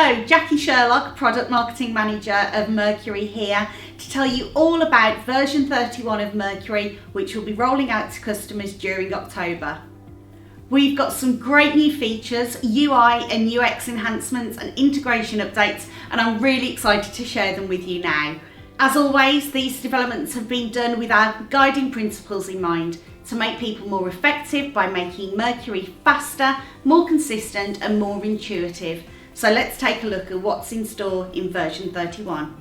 Hello, Jackie Sherlock, Product Marketing Manager of Mercury here to tell you all about version 31 of Mercury, which will be rolling out to customers during October. We've got some great new features, UI and UX enhancements and integration updates, and I'm really excited to share them with you now. As always, these developments have been done with our guiding principles in mind, to make people more effective by making Mercury faster, more consistent and more intuitive. So let's take a look at what's in store in version 31.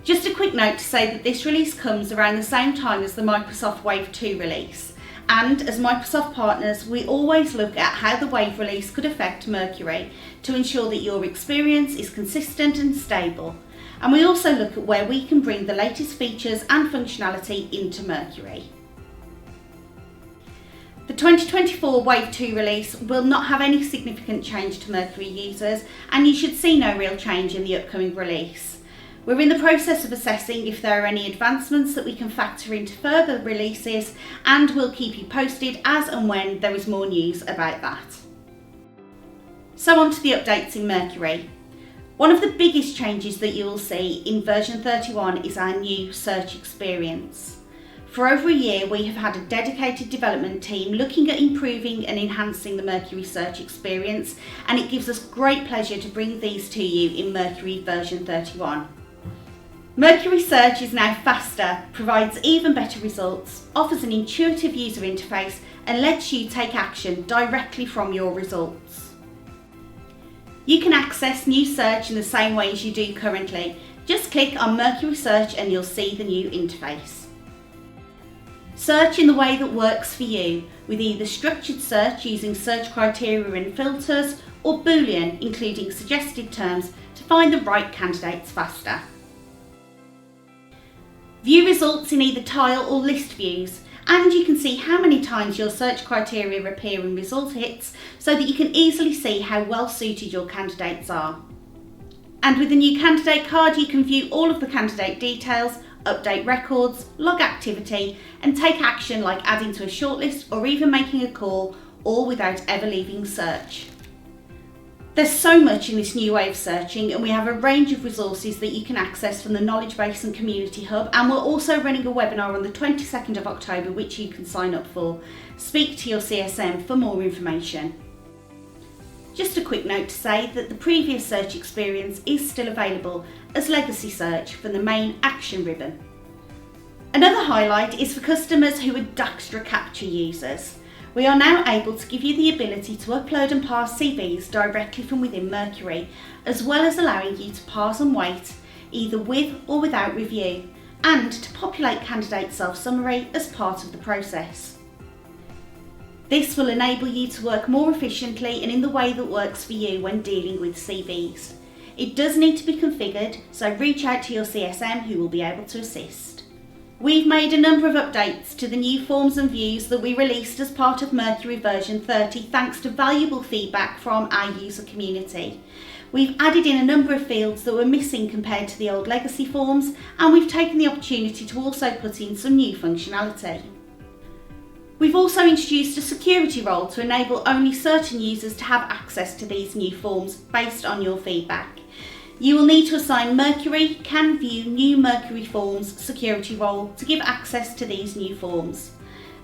Just a quick note to say that this release comes around the same time as the Microsoft Wave 2 release. And as Microsoft partners, we always look at how the Wave release could affect Mercury to ensure that your experience is consistent and stable. And we also look at where we can bring the latest features and functionality into Mercury. The 2024 Wave 2 release will not have any significant change to Mercury users, and you should see no real change in the upcoming release. We're in the process of assessing if there are any advancements that we can factor into further releases, and we'll keep you posted as and when there is more news about that. So on to the updates in Mercury. One of the biggest changes that you'll see in version 31 is our new search experience. For over a year, we have had a dedicated development team looking at improving and enhancing the Mercury Search experience, and it gives us great pleasure to bring these to you in Mercury version 31. Mercury Search is now faster, provides even better results, offers an intuitive user interface, and lets you take action directly from your results. You can access new search in the same way as you do currently. Just click on Mercury Search and you'll see the new interface. Search in the way that works for you, with either structured search using search criteria and filters, or Boolean, including suggested terms to find the right candidates faster. View results in either tile or list views, and you can see how many times your search criteria appear in result hits so that you can easily see how well suited your candidates are. And with the new candidate card, you can view all of the candidate details, update records, log activity, and take action like adding to a shortlist or even making a call, all without ever leaving search. There's so much in this new way of searching, and we have a range of resources that you can access from the Knowledge Base and Community Hub, and we're also running a webinar on the 22nd of October which you can sign up for. Speak to your CSM for more information. Just a quick note to say that the previous search experience is still available as Legacy Search from the main Action ribbon. Another highlight is for customers who are DaXtra capture users. We are now able to give you the ability to upload and parse CVs directly from within Mercury, as well as allowing you to parse and weight either with or without review, and to populate candidate self-summary as part of the process. This will enable you to work more efficiently and in the way that works for you when dealing with CVs. It does need to be configured, so reach out to your CSM who will be able to assist. We've made a number of updates to the new forms and views that we released as part of Mercury version 30 thanks to valuable feedback from our user community. We've added in a number of fields that were missing compared to the old legacy forms, and we've taken the opportunity to also put in some new functionality. We've also introduced a security role to enable only certain users to have access to these new forms based on your feedback. You will need to assign Mercury Can View New Mercury Forms security role to give access to these new forms.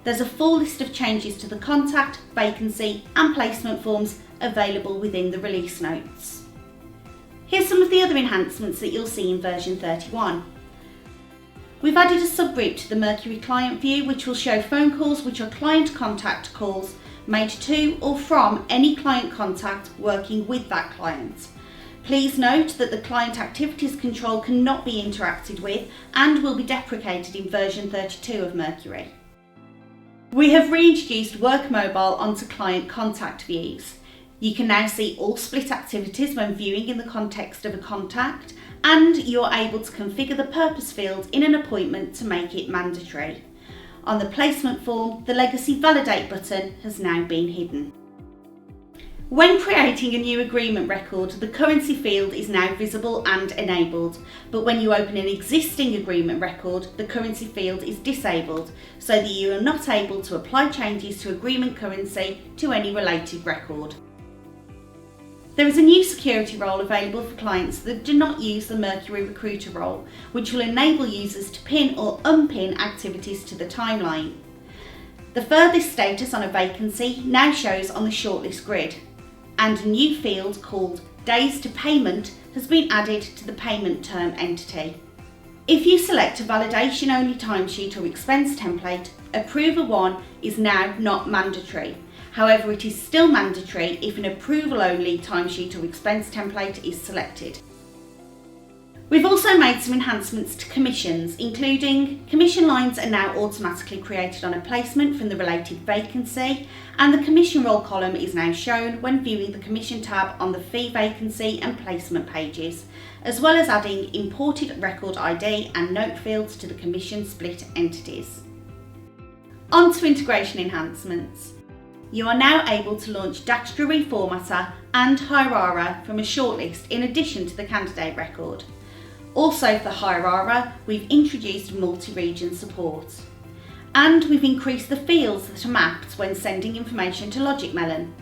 There's a full list of changes to the contact, vacancy and placement forms available within the release notes. Here's some of the other enhancements that you'll see in version 31. We've added a subgroup to the Mercury Client View which will show phone calls which are client contact calls made to or from any client contact working with that client. Please note that the client activities control cannot be interacted with and will be deprecated in version 32 of Mercury. We have reintroduced Work Mobile onto client contact views. You can now see all split activities when viewing in the context of a contact, and you're able to configure the purpose field in an appointment to make it mandatory. On the placement form, the Legacy Validate button has now been hidden. When creating a new agreement record, the currency field is now visible and enabled, but when you open an existing agreement record, the currency field is disabled, so that you are not able to apply changes to agreement currency to any related record. There is a new security role available for clients that do not use the Mercury Recruiter role, which will enable users to pin or unpin activities to the timeline. The furthest status on a vacancy now shows on the shortlist grid, and a new field called Days to Payment has been added to the payment term entity. If you select a validation-only timesheet or expense template, Approver 1 is now not mandatory. However, it is still mandatory if an approval-only timesheet or expense template is selected. We've also made some enhancements to commissions, including commission lines are now automatically created on a placement from the related vacancy, and the commission roll column is now shown when viewing the commission tab on the fee vacancy and placement pages, as well as adding imported record ID and note fields to the commission split entities. On to integration enhancements. You are now able to launch DaXtra Reformatter and Hirara from a shortlist in addition to the candidate record. Also for Hirara, we've introduced multi-region support. And we've increased the fields that are mapped when sending information to Logic Melon.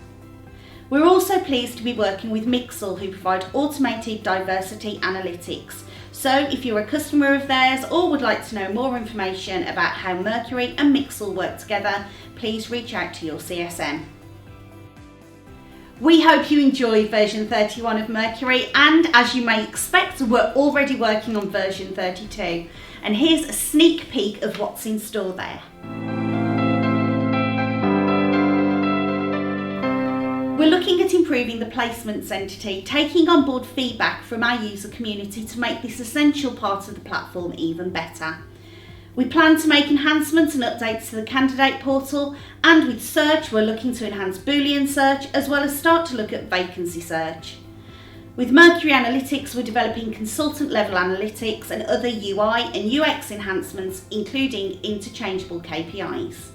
We're also pleased to be working with Mixel, who provide automated diversity analytics. So if you're a customer of theirs or would like to know more information about how Mercury and Mixel work together, please reach out to your CSM. We hope you enjoyed version 31 of Mercury, and as you may expect, we're already working on version 32. And here's a sneak peek of what's in store there. We're looking at improving the placements entity, taking on board feedback from our user community to make this essential part of the platform even better. We plan to make enhancements and updates to the candidate portal, and with search we're looking to enhance Boolean search as well as start to look at vacancy search. With Mercury Analytics we're developing consultant level analytics and other UI and UX enhancements, including interchangeable KPIs.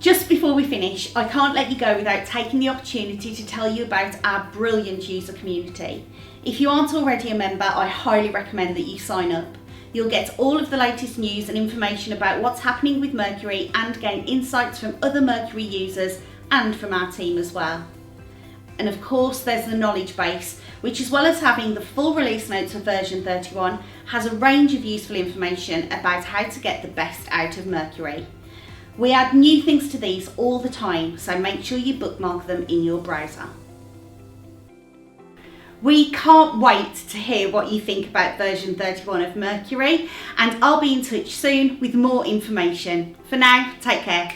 Just before we finish, I can't let you go without taking the opportunity to tell you about our brilliant user community. If you aren't already a member, I highly recommend that you sign up. You'll get all of the latest news and information about what's happening with Mercury and gain insights from other Mercury users and from our team as well. And of course there's the knowledge base, which as well as having the full release notes for version 31, has a range of useful information about how to get the best out of Mercury. We add new things to these all the time, so make sure you bookmark them in your browser. We can't wait to hear what you think about version 31 of Mercury, and I'll be in touch soon with more information. For now, take care.